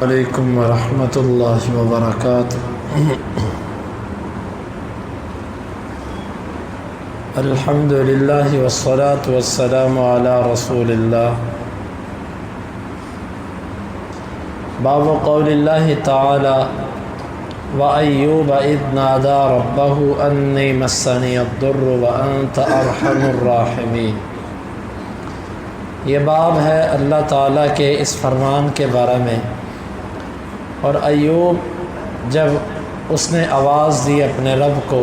علیکم ورحمۃ اللہ وبرکاتہ۔ الحمد للہ والصلاة والسلام علی رسول اللہ۔ باب قول اللہ تعالی وَأَيُّوبَ إِذْ نَادَى رَبَّهُ أَنِّي مَسَّنِيَ الضُّرُّ وَأَنْتَ أَرْحَمُ الرَّاحِمِينَ۔ یہ باب ہے اللہ تعالیٰ کے اس فرمان کے بارے میں، اور ایوب جب اس نے آواز دی اپنے رب کو،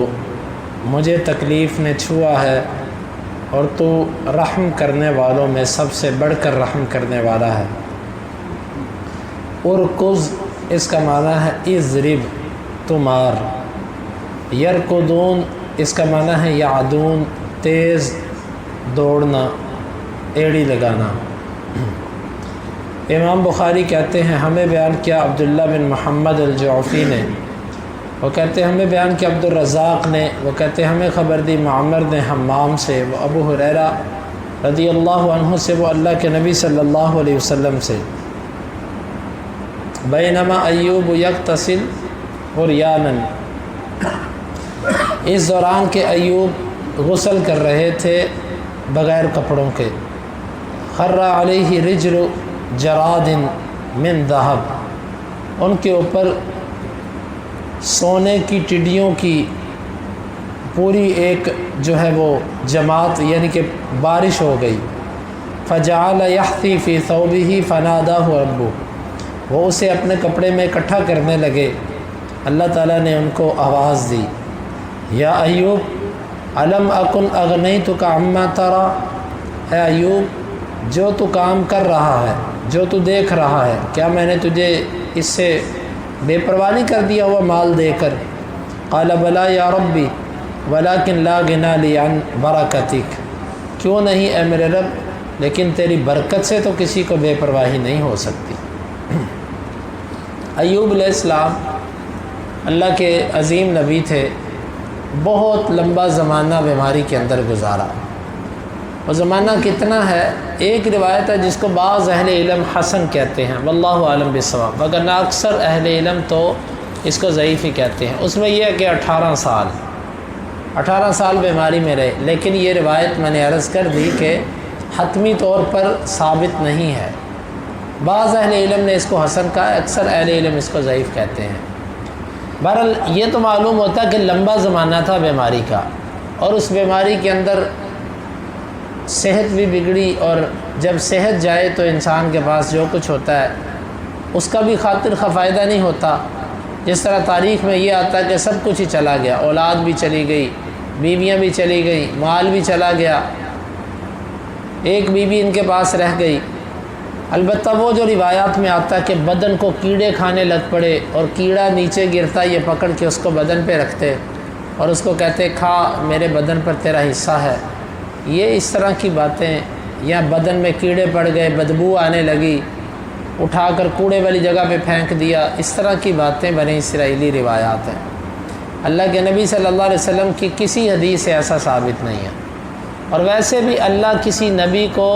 مجھے تکلیف نے چھوا ہے اور تو رحم کرنے والوں میں سب سے بڑھ کر رحم کرنے والا ہے۔ ارکض اس کا معنی ہے اضرب، تو مار۔ یرکضون اس کا معنی ہے یعدون، تیز دوڑنا، ایڑی لگانا۔ امام بخاری کہتے ہیں ہمیں بیان کیا عبداللہ بن محمد الجعفی نے، وہ کہتے ہیں ہمیں بیان کیا عبد الرزاق نے، وہ کہتے ہیں ہمیں خبر دی معمر نے حمام سے، وہ ابو ہریرہ رضی اللہ عنہ سے، وہ اللہ کے نبی صلی اللہ علیہ وسلم سے۔ بینما ایوب یغتسل عریانا، اس دوران کے ایوب غسل کر رہے تھے بغیر کپڑوں کے۔ خر علیہ رجل جراد من ذہب، ان کے اوپر سونے کی ٹڈیوں کی پوری ایک جو ہے وہ جماعت، یعنی کہ بارش ہو گئی۔ فجعل یحثی فی ثوبہ فناداہ ربہ، وہ اسے اپنے کپڑے میں اکٹھا کرنے لگے، اللہ تعالیٰ نے ان کو آواز دی، یا ایوب الم اکن اغنیتک عما تری، اے ایوب جو تو کام کر رہا ہے، جو تو دیکھ رہا ہے، کیا میں نے تجھے اس سے بے پرواہ نہیں کر دیا ہوا مال دے کر؟ قال بلا یا ربی ولکن لا غنی لی عن برکتک، کیوں نہیں اے میرے رب، لیکن تیری برکت سے تو کسی کو بے پرواہی نہیں ہو سکتی۔ ایوب علیہ السلام اللہ کے عظیم نبی تھے، بہت لمبا زمانہ بیماری کے اندر گزارا۔ وہ زمانہ کتنا ہے؟ ایک روایت ہے جس کو بعض اہل علم حسن کہتے ہیں، واللہ عالم بالصواب، وگرنہ اکثر اہل علم تو اس کو ضعیف ہی کہتے ہیں۔ اس میں یہ ہے کہ 18 سال بیماری میں رہے، لیکن یہ روایت میں نے عرض کر دی کہ حتمی طور پر ثابت نہیں ہے۔ بعض اہل علم نے اس کو حسن کہا، اکثر اہل علم اس کو ضعیف کہتے ہیں۔ بہرحال یہ تو معلوم ہوتا کہ لمبا زمانہ تھا بیماری کا، اور اس بیماری کے اندر صحت بھی بگڑی، اور جب صحت جائے تو انسان کے پاس جو کچھ ہوتا ہے اس کا بھی خاطر فائدہ نہیں ہوتا۔ جس طرح تاریخ میں یہ آتا ہے کہ سب کچھ ہی چلا گیا، اولاد بھی چلی گئی، بیویاں بھی چلی گئی، مال بھی چلا گیا، ایک بیوی ان کے پاس رہ گئی۔ البتہ وہ جو روایات میں آتا ہے کہ بدن کو کیڑے کھانے لگ پڑے، اور کیڑا نیچے گرتا یہ پکڑ کے اس کو بدن پہ رکھتے اور اس کو کہتے کھا، میرے بدن پر تیرا حصہ ہے، یہ اس طرح کی باتیں، یا بدن میں کیڑے پڑ گئے، بدبو آنے لگی، اٹھا کر کوڑے والی جگہ پہ پھینک دیا، اس طرح کی باتیں بنی اسرائیلی روایات ہیں۔ اللہ کے نبی صلی اللہ علیہ وسلم کی کسی حدیث سے ایسا ثابت نہیں ہے۔ اور ویسے بھی اللہ کسی نبی کو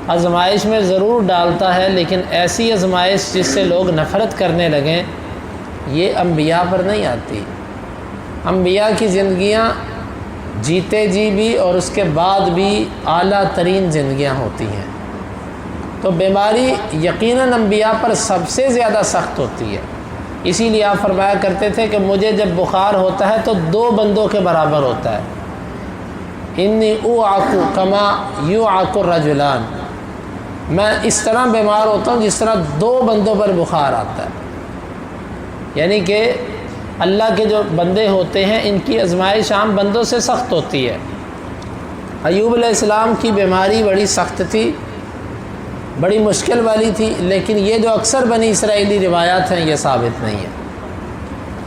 آزمائش میں ضرور ڈالتا ہے، لیکن ایسی آزمائش جس سے لوگ نفرت کرنے لگیں، یہ انبیاء پر نہیں آتی۔ انبیاء کی زندگیاں جیتے جی بھی اور اس کے بعد بھی اعلیٰ ترین زندگیاں ہوتی ہیں۔ تو بیماری یقیناً انبیاء پر سب سے زیادہ سخت ہوتی ہے، اسی لیے آپ فرمایا کرتے تھے کہ مجھے جب بخار ہوتا ہے تو 2 بندوں کے برابر ہوتا ہے۔ انی اوعک کما یوعک الرجلان، میں اس طرح بیمار ہوتا ہوں جس طرح 2 بندوں پر بخار آتا ہے، یعنی کہ اللہ کے جو بندے ہوتے ہیں ان کی آزمائش عام بندوں سے سخت ہوتی ہے۔ ایوب علیہ السلام کی بیماری بڑی سخت تھی، بڑی مشکل والی تھی، لیکن یہ جو اکثر بنی اسرائیلی روایات ہیں یہ ثابت نہیں ہے۔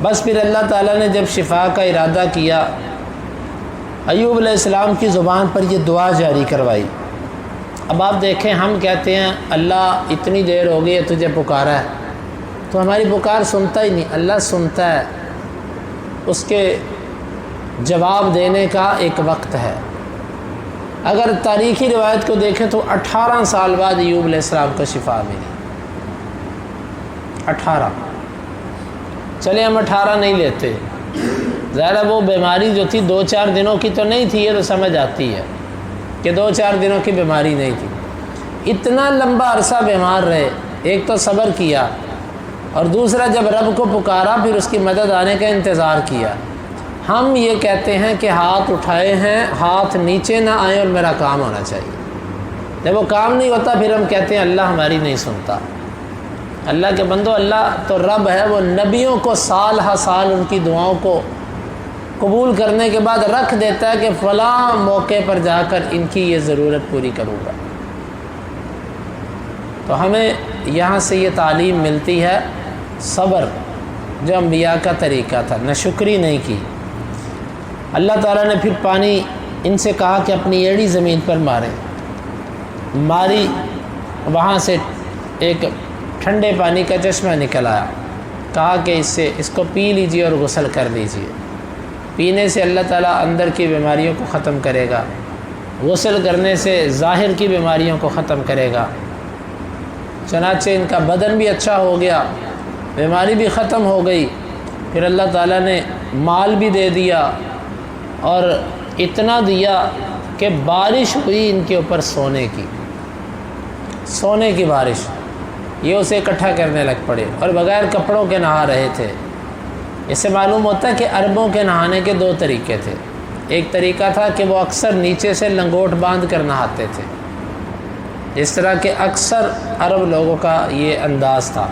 بس پھر اللہ تعالیٰ نے جب شفا کا ارادہ کیا، ایوب علیہ السلام کی زبان پر یہ دعا جاری کروائی۔ اب آپ دیکھیں، ہم کہتے ہیں اللہ اتنی دیر ہو گئی ہے تجھے پکارا ہے، تو ہماری پکار سنتا ہی نہیں۔ اللہ سنتا ہے، اس کے جواب دینے کا ایک وقت ہے۔ اگر تاریخی روایت کو دیکھیں تو 18 سال بعد ایوب علیہ السلام کو شفا ملی، 18 چلے ہم 18 نہیں لیتے، ظاہر وہ بیماری جو تھی 2-4 دنوں کی تو نہیں تھی، یہ تو سمجھ آتی ہے کہ 2-4 دنوں کی بیماری نہیں تھی۔ اتنا لمبا عرصہ بیمار رہے، ایک تو صبر کیا اور دوسرا جب رب کو پکارا پھر اس کی مدد آنے کا انتظار کیا۔ ہم یہ کہتے ہیں کہ ہاتھ اٹھائے ہیں، ہاتھ نیچے نہ آئیں اور میرا کام ہونا چاہیے۔ جب وہ کام نہیں ہوتا پھر ہم کہتے ہیں اللہ ہماری نہیں سنتا۔ اللہ کے بندو، اللہ تو رب ہے، وہ نبیوں کو سال ہا سال ان کی دعاؤں کو قبول کرنے کے بعد رکھ دیتا ہے کہ فلاں موقع پر جا کر ان کی یہ ضرورت پوری کروں گا۔ تو ہمیں یہاں سے یہ تعلیم ملتی ہے صبر، جو انبیاء کا طریقہ تھا، ناشکری نہیں کی۔ اللہ تعالیٰ نے پھر پانی ان سے کہا کہ اپنی ایڑی زمین پر ماریں، ماری، وہاں سے ایک ٹھنڈے پانی کا چشمہ نکل آیا، کہا کہ اس کو پی لیجیے اور غسل کر لیجیے۔ پینے سے اللہ تعالیٰ اندر کی بیماریوں کو ختم کرے گا، غسل کرنے سے ظاہر کی بیماریوں کو ختم کرے گا۔ چنانچہ ان کا بدن بھی اچھا ہو گیا، بیماری بھی ختم ہو گئی۔ پھر اللہ تعالیٰ نے مال بھی دے دیا اور اتنا دیا کہ بارش ہوئی ان کے اوپر سونے کی بارش، یہ اسے اکٹھا کرنے لگ پڑے اور بغیر کپڑوں کے نہا رہے تھے۔ اس سے معلوم ہوتا ہے کہ عربوں کے نہانے کے 2 طریقے تھے۔ ایک طریقہ تھا کہ وہ اکثر نیچے سے لنگوٹ باندھ کر نہاتے تھے، اس طرح کہ اکثر عرب لوگوں کا یہ انداز تھا،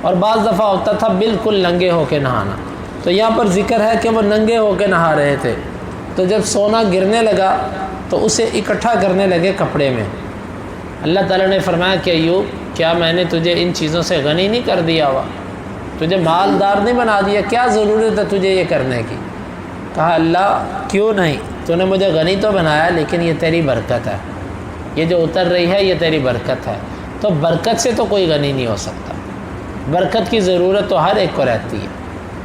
اور بعض دفعہ ہوتا تھا بالکل ننگے ہو کے نہانا۔ تو یہاں پر ذکر ہے کہ وہ ننگے ہو کے نہا رہے تھے، تو جب سونا گرنے لگا تو اسے اکٹھا کرنے لگے کپڑے میں۔ اللہ تعالیٰ نے فرمایا کہ ایوب، کیا میں نے تجھے ان چیزوں سے غنی نہیں کر دیا ہوا؟ تجھے مالدار نہیں بنا دیا؟ کیا ضرورت ہے تجھے یہ کرنے کی؟ کہا اللہ کیوں نہیں، تو نے مجھے غنی تو بنایا لیکن یہ تیری برکت ہے، یہ جو اتر رہی ہے یہ تیری برکت ہے۔ تو برکت سے تو کوئی غنی نہیں ہو سکتا، برکت کی ضرورت تو ہر ایک کو رہتی ہے،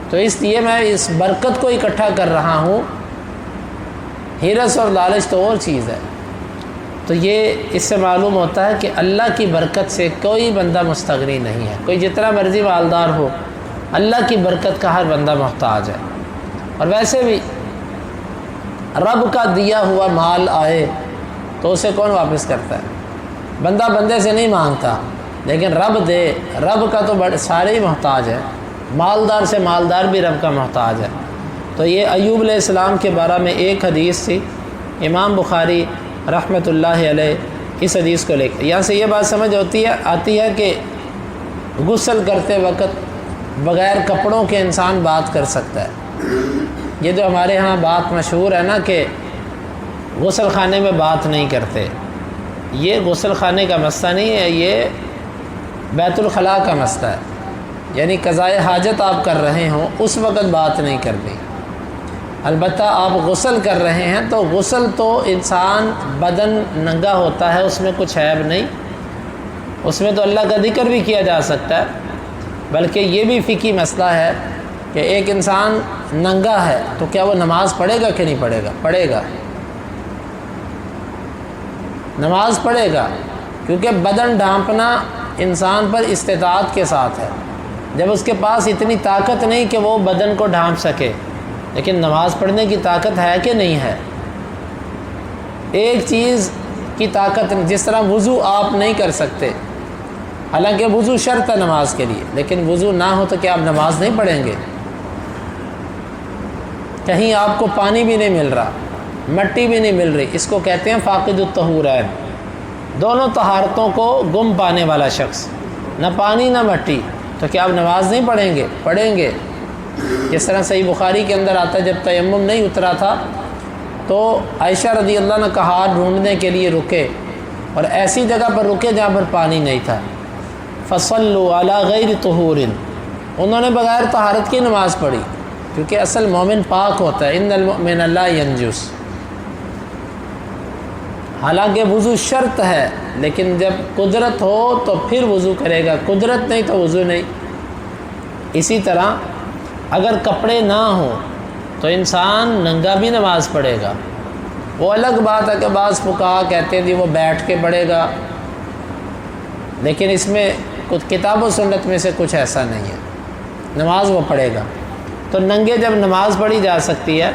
تو اس لیے میں اس برکت کو اکٹھا کر رہا ہوں۔ ہرس اور لالچ تو اور چیز ہے۔ تو یہ اس سے معلوم ہوتا ہے کہ اللہ کی برکت سے کوئی بندہ مستغنی نہیں ہے، کوئی جتنا مرضی مالدار ہو، اللہ کی برکت کا ہر بندہ محتاج ہے۔ اور ویسے بھی رب کا دیا ہوا مال آئے تو اسے کون واپس کرتا ہے؟ بندہ بندے سے نہیں مانگتا، لیکن رب دے، رب کا تو سارے ہی محتاج ہیں، مالدار سے مالدار بھی رب کا محتاج ہے۔ تو یہ ایوب علیہ السلام کے بارے میں ایک حدیث تھی، امام بخاری رحمۃ اللہ علیہ اس حدیث کو لے کے یہاں سے یہ بات سمجھ آتی ہے کہ غسل کرتے وقت بغیر کپڑوں کے انسان بات کر سکتا ہے۔ یہ جو ہمارے ہاں بات مشہور ہے نا کہ غسل خانے میں بات نہیں کرتے، یہ غسل خانے کا مسئلہ نہیں ہے، یہ بیت الخلاء کا مسئلہ ہے، یعنی قضائے حاجت آپ کر رہے ہوں اس وقت بات نہیں کرنی۔ البتہ آپ غسل کر رہے ہیں تو غسل تو انسان بدن ننگا ہوتا ہے، اس میں کچھ عیب نہیں، اس میں تو اللہ کا ذکر بھی کیا جا سکتا ہے۔ بلکہ یہ بھی فقہی مسئلہ ہے کہ ایک انسان ننگا ہے تو کیا وہ نماز پڑھے گا کہ نہیں پڑھے گا؟ پڑھے گا، نماز پڑھے گا، کیونکہ بدن ڈھانپنا انسان پر استطاعت کے ساتھ ہے۔ جب اس کے پاس اتنی طاقت نہیں کہ وہ بدن کو ڈھانپ سکے، لیکن نماز پڑھنے کی طاقت ہے کہ نہیں ہے؟ ایک چیز کی طاقت، جس طرح وضو آپ نہیں کر سکتے، حالانکہ وضو شرط ہے نماز کے لیے، لیکن وضو نہ ہو تو کیا آپ نماز نہیں پڑھیں گے؟ کہیں آپ کو پانی بھی نہیں مل رہا، مٹی بھی نہیں مل رہی، اس کو کہتے ہیں فاقد الطہورین، دونوں طہارتوں کو گم پانے والا شخص، نہ پانی نہ مٹی، تو کیا آپ نماز نہیں پڑھیں گے؟ پڑھیں گے۔ جس طرح صحیح بخاری کے اندر آتا ہے جب تیمم نہیں اترا تھا تو عائشہ رضی اللہ عنہ کا ہاتھ ڈھونڈنے کے لیے رکے اور ایسی جگہ پر رکے جہاں پر پانی نہیں تھا۔ فصلوا علی غیر طہور، انہوں نے بغیر طہارت کی نماز پڑھی، کیونکہ اصل مومن پاک ہوتا ہے، ان المؤمن لا ینجس۔ حالانکہ وضو شرط ہے، لیکن جب قدرت ہو تو پھر وضو کرے گا، قدرت نہیں تو وضو نہیں۔ اسی طرح اگر کپڑے نہ ہوں تو انسان ننگا بھی نماز پڑھے گا۔ وہ الگ بات ہے کہ بعض فقہا کہتے ہیں جی وہ بیٹھ کے پڑھے گا، لیکن اس میں کچھ کتاب و سنت میں سے کچھ ایسا نہیں ہے، نماز وہ پڑھے گا۔ تو ننگے جب نماز پڑھی جا سکتی ہے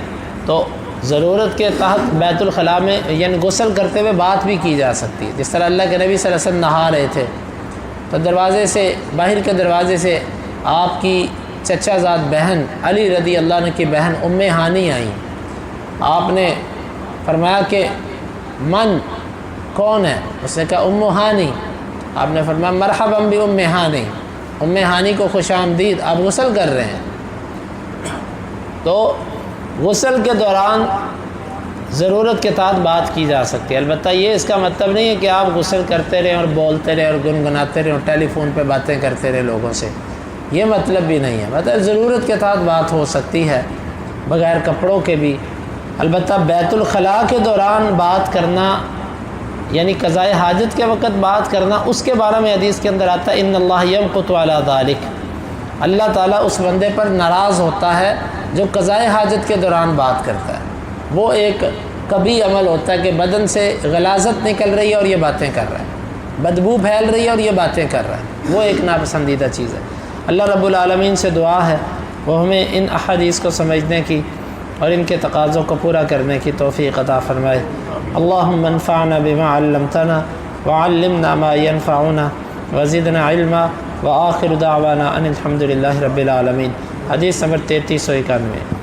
تو ضرورت کے تحت بیت الخلاء میں یعنی غسل کرتے ہوئے بات بھی کی جا سکتی ہے۔ جس طرح اللہ کے نبی صلی اللہ علیہ وسلم نہا رہے تھے تو دروازے سے، باہر کے دروازے سے آپ کی چچا زاد بہن علی رضی اللہ عنہ کی بہن ام ہانی آئیں۔ آپ نے فرمایا کہ من کون ہے؟ اس نے کہا ام ہانی۔ آپ نے فرمایا مرحبا بام ہانی، ام ہانی کو خوش آمدید، آپ غسل کر رہے ہیں۔ تو غسل کے دوران ضرورت کے تحت بات کی جا سکتی ہے، البتہ یہ اس کا مطلب نہیں ہے کہ آپ غسل کرتے رہیں اور بولتے رہیں اور گنگناتے رہیں اور ٹیلی فون پہ باتیں کرتے رہیں لوگوں سے، یہ مطلب بھی نہیں ہے۔ مطلب ضرورت کے تحت بات ہو سکتی ہے بغیر کپڑوں کے بھی۔ البتہ بیت الخلاء کے دوران بات کرنا یعنی قضاء حاجت کے وقت بات کرنا، اس کے بارے میں حدیث کے اندر آتا ہے ان اللہ یمقت علی ذلک، اللہ تعالیٰ اس بندے پر ناراض ہوتا ہے جو قضاء حاجت کے دوران بات کرتا ہے۔ وہ ایک کبھی عمل ہوتا ہے کہ بدن سے غلاظت نکل رہی ہے اور یہ باتیں کر رہا ہے، بدبو پھیل رہی ہے اور یہ باتیں کر رہا ہے، وہ ایک ناپسندیدہ چیز ہے۔ اللہ رب العالمین سے دعا ہے وہ ہمیں ان احادیث کو سمجھنے کی اور ان کے تقاضوں کو پورا کرنے کی توفیق عطا فرمائے۔ اللہم انفعنا بما علمتنا وعلمنا ما ينفعنا وزدنا علما وآخر دعوانا ان الحمد للہ رب العالمین۔ حدیث نمبر 3391۔